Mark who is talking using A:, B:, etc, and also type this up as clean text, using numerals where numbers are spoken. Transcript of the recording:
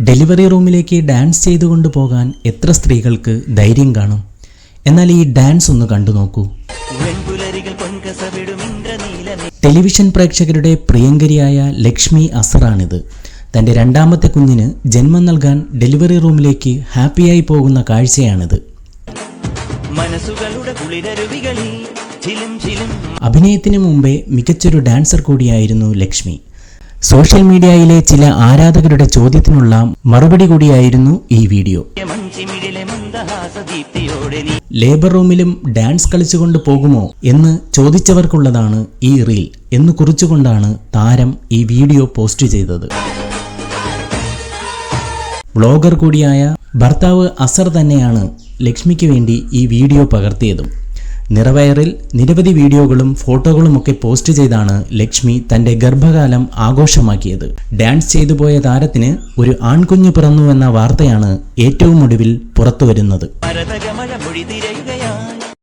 A: Delivery റൂമിലേക്ക് dance ചെയ്തുകൊണ്ട് പോകാൻ എത്ര സ്ത്രീകൾക്ക് ധൈര്യം കാണും? എന്നാൽ ഈ ഡാൻസ് ഒന്ന് കണ്ടു നോക്കൂ. ടെലിവിഷൻ പ്രേക്ഷകരുടെ പ്രിയങ്കരിയായ ലക്ഷ്മി അസറാണിത്. തൻ്റെ രണ്ടാമത്തെ കുഞ്ഞിന് ജന്മം നൽകാൻ ഡെലിവറി റൂമിലേക്ക് ഹാപ്പിയായി പോകുന്ന കാഴ്ചയാണിത്. അഭിനയത്തിന് മുമ്പേ മികച്ചൊരു ഡാൻസർ കൂടിയായിരുന്നു ലക്ഷ്മി. സോഷ്യൽ മീഡിയയിലെ ചില ആരാധകരുടെ ചോദ്യത്തിനുള്ള മറുപടി കൂടിയായിരുന്നു ഈ വീഡിയോ. ലേബർ റൂമിലും ഡാൻസ് കളിച്ചുകൊണ്ട് പോകുമോ എന്ന് ചോദിച്ചവർക്കുള്ളതാണ് ഈ റീൽ എന്ന് കുറിച്ചുകൊണ്ടാണ് താരം ഈ വീഡിയോ പോസ്റ്റ് ചെയ്തത്. വ്ളോഗർ കൂടിയായ ഭർത്താവ് അസർ തന്നെയാണ് ലക്ഷ്മിക്ക് വേണ്ടി ഈ വീഡിയോ പകർത്തിയതും. നിറവയറിൽ നിരവധി വീഡിയോകളും ഫോട്ടോകളുമൊക്കെ പോസ്റ്റ് ചെയ്താണ് ലക്ഷ്മി തന്റെ ഗർഭകാലം ആഘോഷമാക്കിയത്. ഡാൻസ് ചെയ്തു പോയ താരത്തിന് ഒരു ആൺകുഞ്ഞു പിറന്നുവെന്ന വാർത്തയാണ് ഏറ്റവും ഒടുവിൽ പുറത്തുവരുന്നത്.